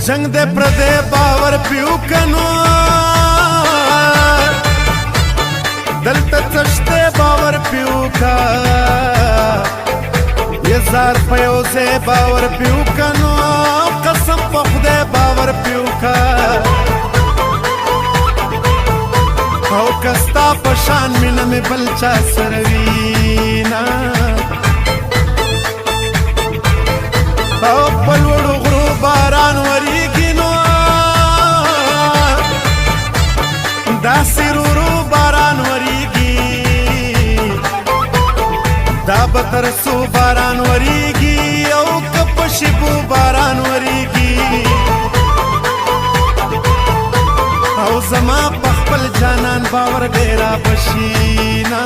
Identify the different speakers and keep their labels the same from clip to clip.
Speaker 1: जंग दे प्रदे बावर पियो कनो दलत चश्ते बावर पियो का ये जार पयो से बावर पियो कनो कसम पखदे बावर पियो का او कस्ता पशान मिन में बलचा सरवीना او पलवड़ो غرو باران वरीगी नो दासी रूरू باران वरीगी دا बतरसो باران वरीगी او कपशिबो باران वरीगी او زما پخپل جانان باور ډیرا بشینا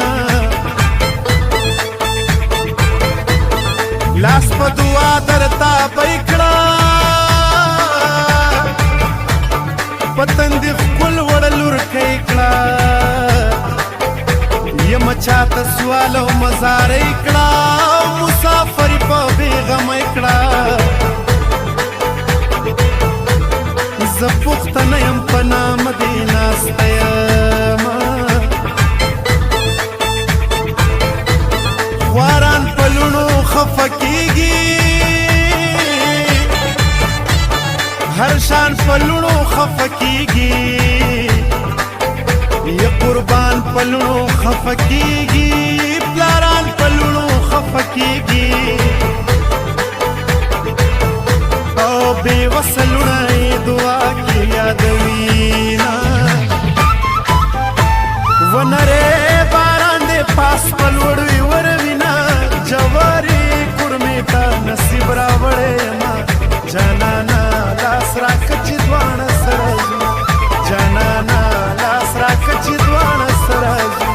Speaker 1: لاس په دعا درتا پېکړه پتن دی خپل وړلور کېکړه یم چاته سوال او مزار کړه مسافر په بیغم کړه زپختنه يم پنا مدینه استیما خواران پلونو خفکیږي هر شان پلونو خفکیږي یا قربان پلونو خفکیږي پلاران پلونو خفکیږي او بے وصلونه دعا کی یادوینا ونره باران دے پاس پلوڑوی وروینا جواری کرمی تا نصیب راوڑے ما جانانا لاس راکچی دوانا سرازنا جانانا لاس راکچی دوانا سرازنا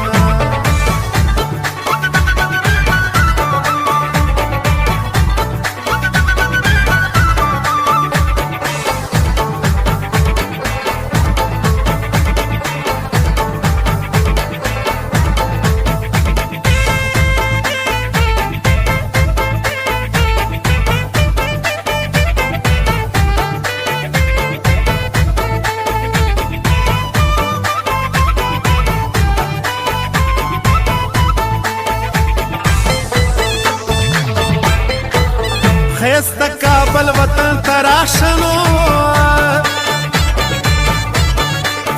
Speaker 1: خیست کابل وطن تراشنو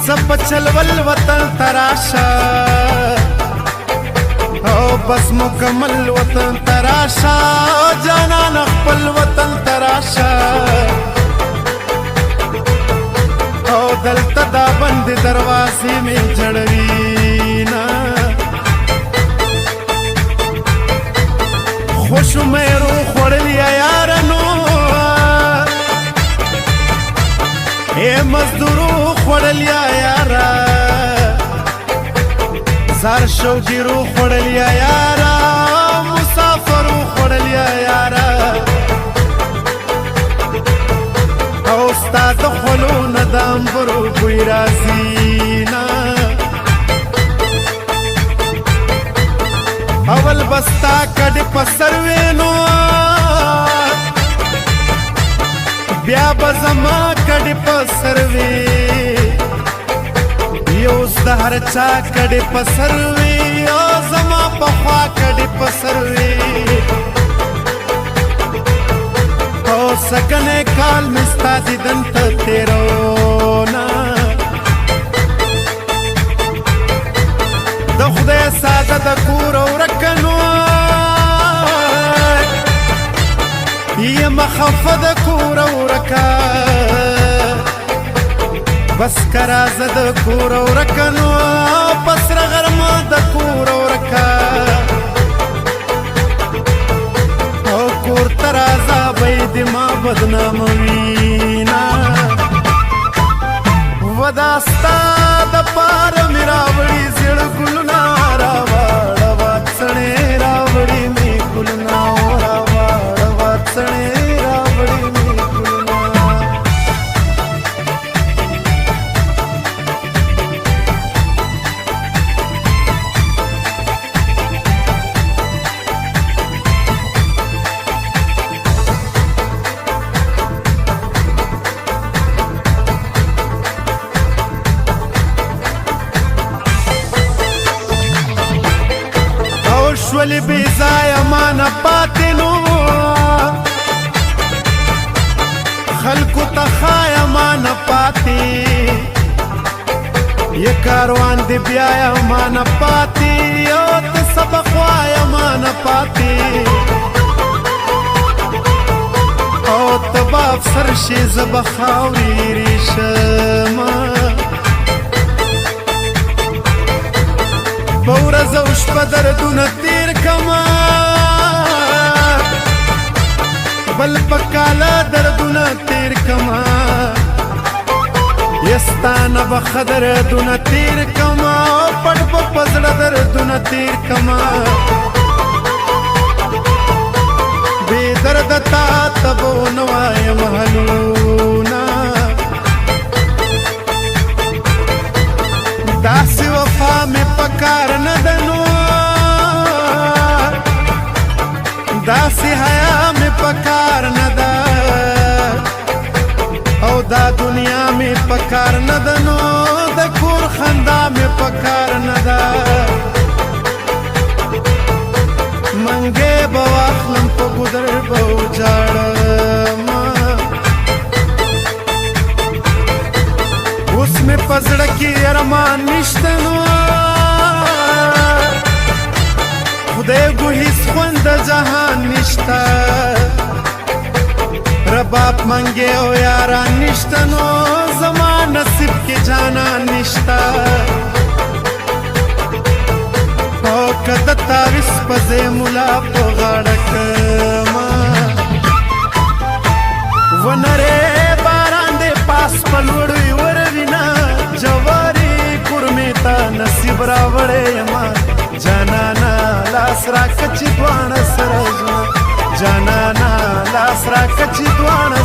Speaker 1: سب چلول وطن تراشا او بس مکمل وطن تراشا جانان خپل وطن تراشا او دلتا دا بند دروازی میں جڑوینا خوش میرو خوڑلیا یارنو اے مزدورو خوڑلیا یارا زار شوگیرو خوڑلیا یارا مسافرو خوڑلیا یارا او استاد خلو ندام برو کوئی رازینا اول بستا کډ پسروینو بیا بزما کډ پسروي یو زهر چا کډ پسروي او زما پخوا کډ پسروي او سکنه کال مستا دیدن ته تیرونا د خدای ساده د کور ورکنو یم مخفه د کور ورکا بس کرازه د کور ورکنو پسر غرمه د کور ورکا او کور ترازه بید ما بدنام وینا وداستا د پار میراوړي زړ ګلنا راوړ واڅنې راوړي می ګلنا راوړ واڅنې راوړي می ګلنا ولی بی ځایه مانه پاتې نو خلکو ته ښایه مانه پاتې یه کاروان دی بیایه مانه پاتې او ته سبق وایه مانه پاتې او ته به افسر شې زه به خاورې ریشمه په ورځ او شپه دردونه تیر کما بل په کاله دردونه تیر کما یستانه به ښه دردونه تیر کما پټ په زړه دردونه تیر کما بې درده تا ته به ونه وایم حلونه داسې وفا مې په کار نه ده نو داسې حیا مې په کار نه ده او دا دنیا مې په کار نه ده نو د کور خندا مې په کار نه ده منګې به واخلم په ګودر به وجاړم اوس مې په زړه کې ارمان نشته نو خدای ګو هیڅ خوند د جهان نشته رباب منګې او یاران نشته نو زما نصیب کې جانان نشته او که د تاویز په ځای ملا په غاړه کړمه ونرې باران دې پاس په لوړوي وروینه جواري کورمې ته نصیب راوړی یمه جانانا لاس راکه چې دواړه سره ځو جانانا لاس راکه چې دواړه